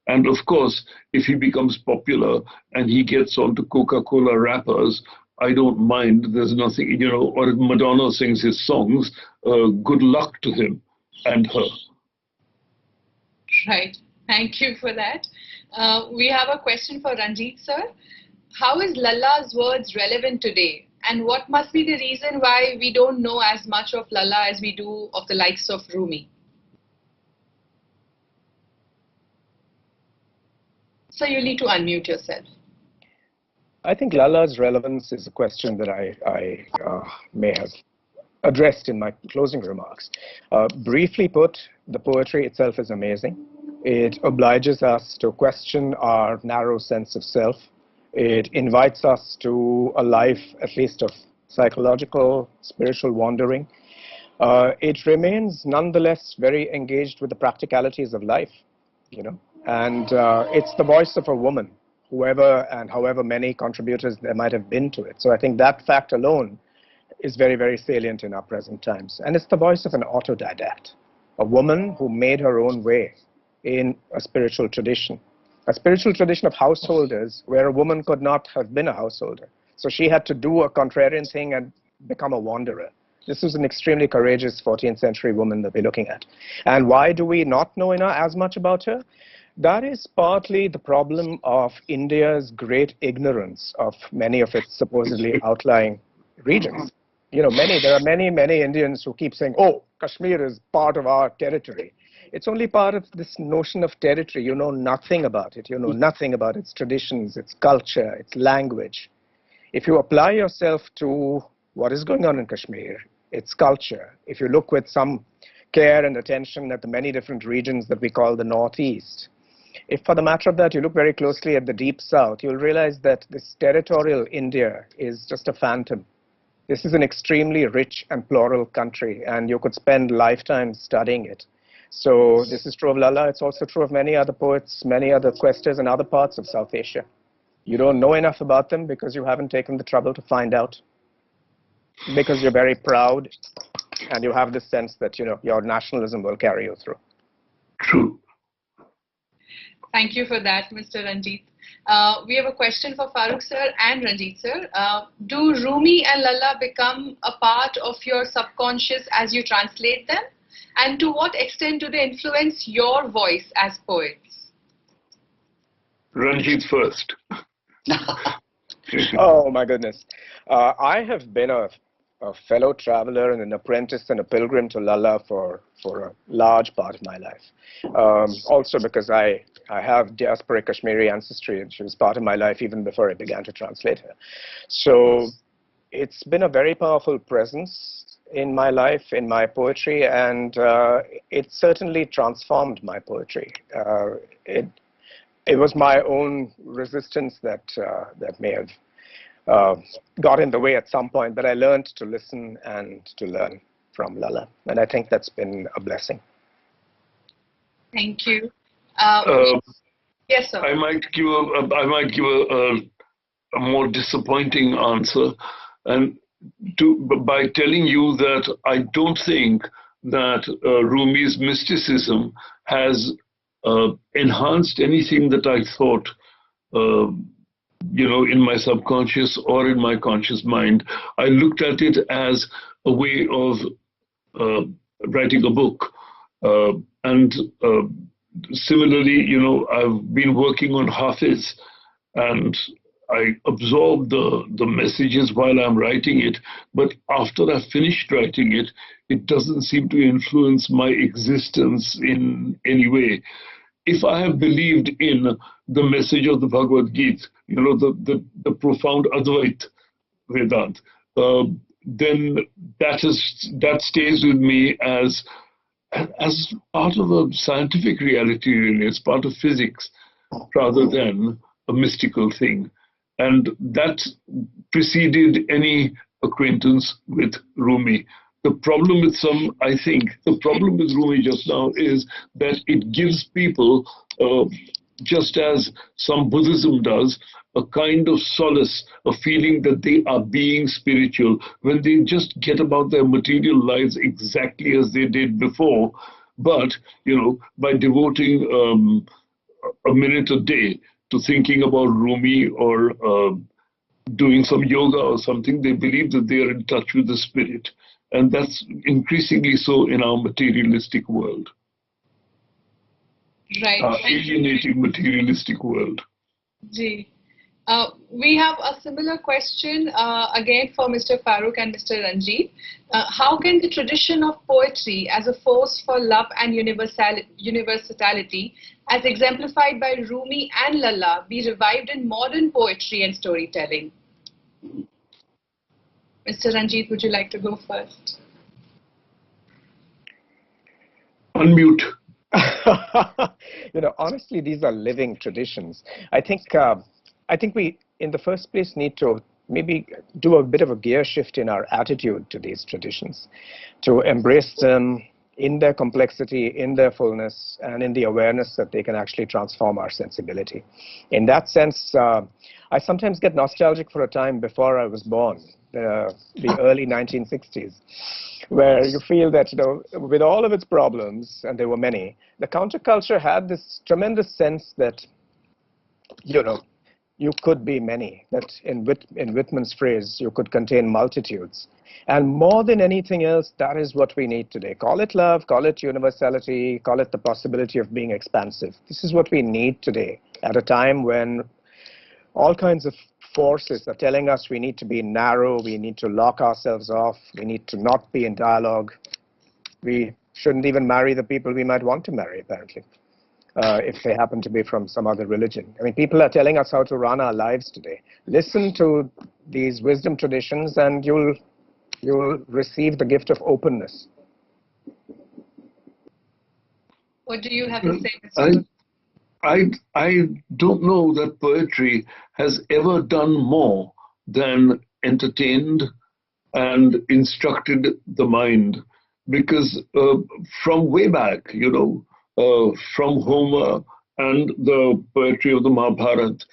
And of course, if he becomes popular and he gets onto Coca-Cola wrappers, I don't mind. There's nothing, or if Madonna sings his songs, good luck to him and her. Right. Thank you for that. We have a question for Ranjit sir. How is Lalla's words relevant today? And what must be the reason why we don't know as much of Lalla as we do of the likes of Rumi? So you need to unmute yourself. I think Lalla's relevance is a question that I may have addressed in my closing remarks. Briefly put, the poetry itself is amazing. It obliges us to question our narrow sense of self. It invites us to a life, at least of psychological, spiritual wandering. It remains nonetheless very engaged with the practicalities of life, and it's the voice of a woman, whoever and however many contributors there might have been to it. So I think that fact alone is very, very salient in our present times. And it's the voice of an autodidact, a woman who made her own way in a spiritual tradition of householders where a woman could not have been a householder. So she had to do a contrarian thing and become a wanderer. This was an extremely courageous 14th century woman that we're looking at. And why do we not know as much about her? That is partly the problem of India's great ignorance of many of its supposedly outlying regions. There are many Indians who keep saying, oh, Kashmir is part of our territory. It's only part of this notion of territory. You know nothing about it. You know nothing about its traditions, its culture, its language. If you apply yourself to what is going on in Kashmir, its culture, if you look with some care and attention at the many different regions that we call the Northeast, if for the matter of that you look very closely at the Deep South, you'll realize that this territorial India is just a phantom. This is an extremely rich and plural country, and you could spend lifetimes studying it. So this is true of Lalla. It's also true of many other poets, many other questers in other parts of South Asia. You don't know enough about them because you haven't taken the trouble to find out, because you're very proud and you have this sense that, you know, your nationalism will carry you through. True. Thank you for that, Mr. Ranjit. We have a question for Farrukh sir and Ranjit sir. Do Rumi and Lalla become a part of your subconscious as you translate them? And to what extent do they influence your voice as poets? Ranjit first. Oh, my goodness. I have been a fellow traveler and an apprentice and a pilgrim to Lalla for a large part of my life. Also because I have diasporic Kashmiri ancestry, and she was part of my life even before I began to translate her. So it's been a very powerful presence in my life, in my poetry, and it certainly transformed my poetry. It was my own resistance that may have got in the way at some point, but I learned to listen and to learn from Lalla, and I think that's been a blessing. Thank you. Yes, sir. I might give a more disappointing answer, and by telling you that I don't think that Rumi's mysticism has enhanced anything that I thought, in my subconscious or in my conscious mind. I looked at it as a way of writing a book. And similarly, I've been working on Hafiz, and I absorb the messages while I'm writing it. But after I've finished writing it, it doesn't seem to influence my existence in any way. If I have believed in the message of the Bhagavad Gita, the profound Advait Vedant, then that stays with me as part of a scientific reality, really. It's part of physics rather than a mystical thing. And that preceded any acquaintance with Rumi. The problem with the problem with Rumi just now is that it gives people, just as some Buddhism does, a kind of solace, a feeling that they are being spiritual when they just get about their material lives exactly as they did before. But, by devoting a minute a day to thinking about Rumi or doing some yoga or something, they believe that they are in touch with the spirit. And that's increasingly so in our materialistic world. Right. Our alienating materialistic world. Ji. We have a similar question again for Mr. Farrukh and Mr. Ranjit. How can the tradition of poetry as a force for love and universality, as exemplified by Rumi and Lalla, be revived in modern poetry and storytelling? Mr. Ranjit, would you like to go first? Unmute. Honestly, these are living traditions. I think we, in the first place, need to maybe do a bit of a gear shift in our attitude to these traditions, to embrace them in their complexity, in their fullness, and in the awareness that they can actually transform our sensibility. In that sense, I sometimes get nostalgic for a time before I was born, the early 1960s, where you feel that, with all of its problems, and there were many, the counterculture had this tremendous sense that, you could be many, that in Whitman's phrase, you could contain multitudes. And more than anything else, that is what we need today. Call it love, call it universality, call it the possibility of being expansive. This is what we need today, at a time when all kinds of forces are telling us we need to be narrow, we need to lock ourselves off, we need to not be in dialogue. We shouldn't even marry the people we might want to marry, apparently, if they happen to be from some other religion. I mean, people are telling us how to run our lives today. Listen to these wisdom traditions and you'll receive the gift of openness. What do you have to say, Mr. I don't know that poetry has ever done more than entertained and instructed the mind, because from way back, from Homer and the poetry of the Mahabharata,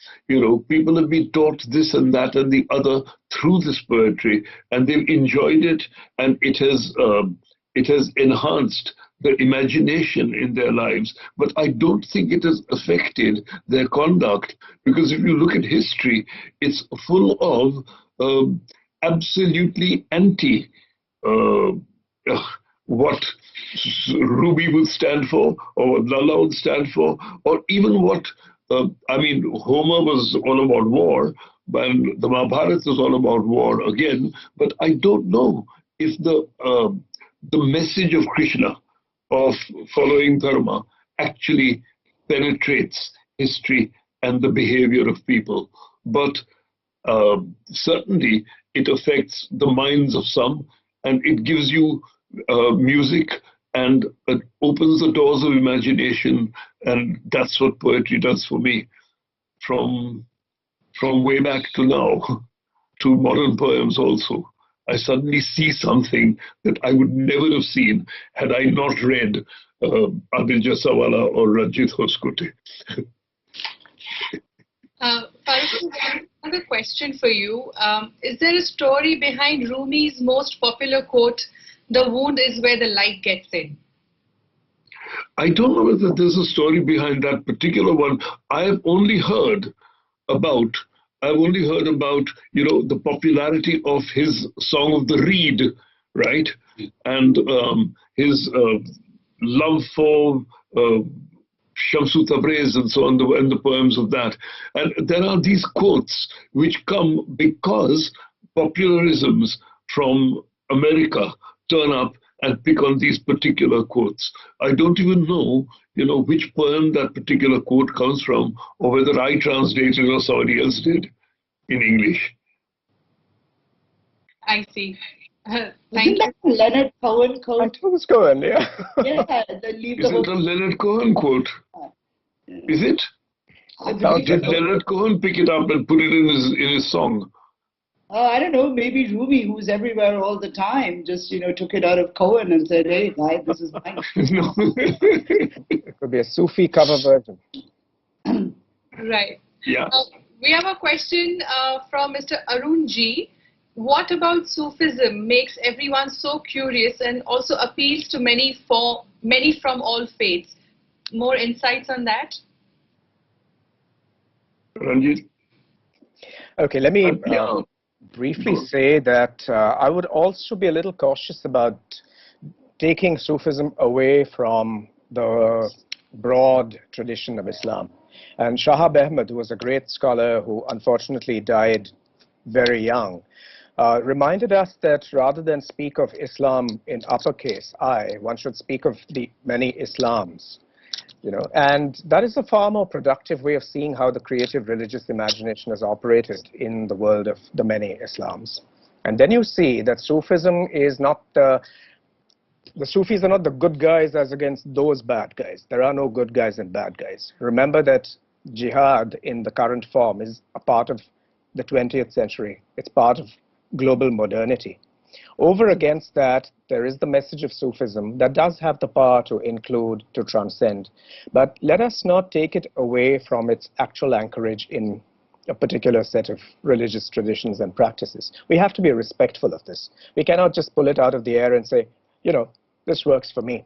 people have been taught this and that and the other through this poetry, and they've enjoyed it, and it has enhanced the imagination in their lives. But I don't think it has affected their conduct, because if you look at history, it's full of absolutely anti what Rumi would stand for, or what Lalla would stand for, or even what, Homer was all about war, and the Mahabharata was all about war again, but I don't know if the message of Krishna, of following dharma, actually penetrates history and the behavior of people. But certainly it affects the minds of some, and it gives you music, and it opens the doors of imagination, and that's what poetry does for me, from way back to now, to modern poems also. I suddenly see something that I would never have seen had I not read Adil Jasawala or Ranjit Hoskote. Farrukh, another question for you. Is there a story behind Rumi's most popular quote, "The wound is where the light gets in"? I don't know whether there's a story behind that particular one. I've only heard about, the popularity of his Song of the Reed, right? And his love for Shamsu Tabriz and so on, and the poems of that. And there are these quotes which come because popularisms from America turn up and pick on these particular quotes. I don't even know, which poem that particular quote comes from, or whether I translated or somebody else did in English. I see. Isn't that a Leonard Cohen quote? I think it was Cohen, yeah. Yeah, Is it a Leonard Cohen quote? Is it? Did Leonard Cohen pick it up and put it in his song? I don't know, maybe Rumi, who's everywhere all the time, just, took it out of Cohen and said, "Hey, guys, this is mine." No. It could be a Sufi cover version. Right. Yeah. We have a question from Mr. Arun G. What about Sufism makes everyone so curious and also appeals to many from all faiths? More insights on that? Ranjit? Okay, let me briefly say that I would also be a little cautious about taking Sufism away from the broad tradition of Islam. And Shahab Ahmed, who was a great scholar who unfortunately died very young, reminded us that rather than speak of Islam in uppercase I, one should speak of the many Islams. And that is a far more productive way of seeing how the creative religious imagination has operated in the world of the many Islams. And then you see that Sufism is not, the Sufis are not the good guys as against those bad guys. There are no good guys and bad guys. Remember that jihad in the current form is a part of the 20th century. It's part of global modernity. Over against that, there is the message of Sufism that does have the power to include, to transcend. But let us not take it away from its actual anchorage in a particular set of religious traditions and practices. We have to be respectful of this. We cannot just pull it out of the air and say, this works for me.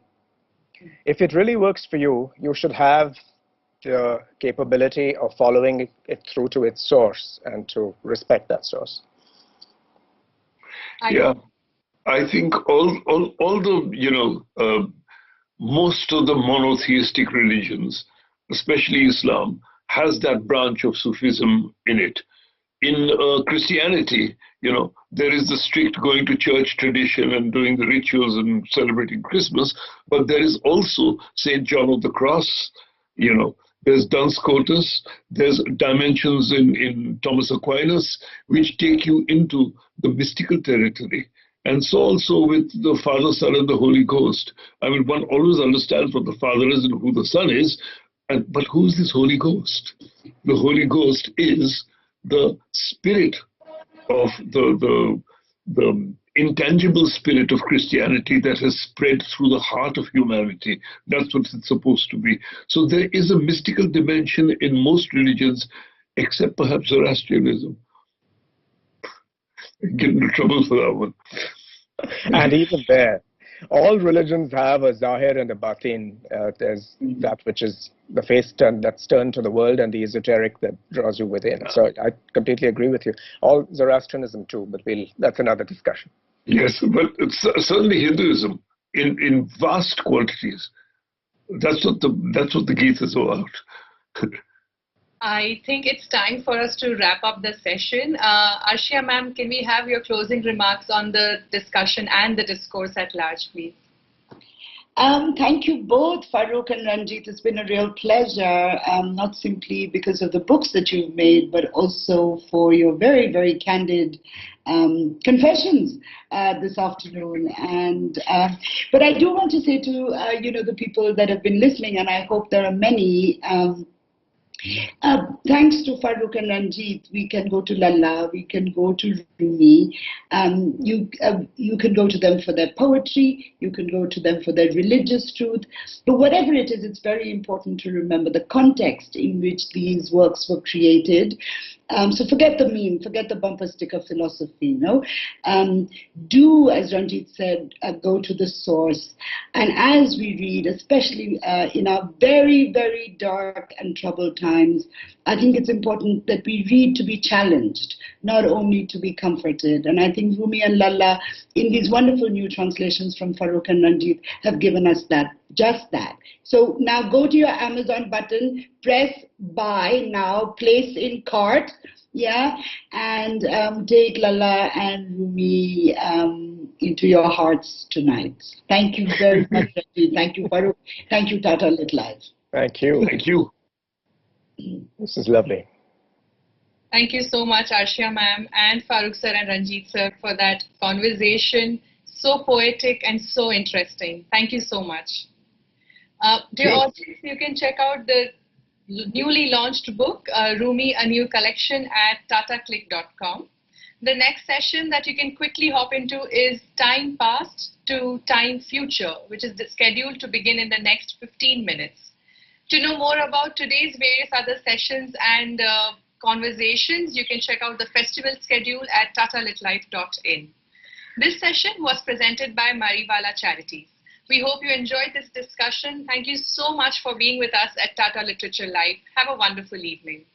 If it really works for you, you should have the capability of following it through to its source and to respect that source. Yeah, I think all the, most of the monotheistic religions, especially Islam, has that branch of Sufism in it. in Christianity, there is the strict going to church tradition and doing the rituals and celebrating Christmas, but there is also St. John of the Cross, there's Duns Scotus, there's dimensions in Thomas Aquinas, which take you into the mystical territory. And so also with the Father, Son, and the Holy Ghost. I mean, one always understands what the Father is and who the Son is, but who is this Holy Ghost? The Holy Ghost is the spirit of the intangible spirit of Christianity that has spread through the heart of humanity. That's what it's supposed to be. So there is a mystical dimension in most religions, except perhaps Zoroastrianism. Get into trouble for that one. And even there, all religions have a zahir and a batin. There's that which is the face that's turned to the world, and the esoteric that draws you within. So I completely agree with you. All Zoroastrianism too, but that's another discussion. Yes, but it's certainly Hinduism in vast quantities. That's what the Gita is all about. I think it's time for us to wrap up the session. Arshia ma'am, can we have your closing remarks on the discussion and the discourse at large, please? Thank you both, Farrukh and Ranjit. It's been a real pleasure, not simply because of the books that you've made, but also for your very, very candid confessions this afternoon. And but I do want to say to the people that have been listening, and I hope there are many. Thanks to Farrukh and Ranjit, we can go to Lalla, we can go to Rumi. You can go to them for their poetry, you can go to them for their religious truth. But whatever it is, it's very important to remember the context in which these works were created. So forget the meme, forget the bumper sticker philosophy. Do, as Ranjit said, go to the source. And as we read, especially in our very, very dark and troubled times, I think it's important that we read to be challenged, not only to be comforted. And I think Rumi and Lalla, in these wonderful new translations from Farrukh and Ranjit, have given us that, just that. So now go to your Amazon button, press buy now, place in cart, and take Lalla and Rumi into your hearts tonight. Thank you very much, Ranjit. Thank you, Farrukh. Thank you, Tata Lit Live. Thank you. Thank you. This is lovely. Thank you so much, Arshia ma'am and Farrukh sir and Ranjit sir, for that conversation. So poetic and so interesting. Thank you so much. Dear audience, you can check out the newly launched book, Rumi, A New Collection, at tataclick.com. The next session that you can quickly hop into is Time Past to Time Future, which is scheduled to begin in the next 15 minutes. To know more about today's various other sessions and conversations, you can check out the festival schedule at tatalitlife.in. This session was presented by Mariwala Charities. We hope you enjoyed this discussion. Thank you so much for being with us at Tata Literature Live. Have a wonderful evening.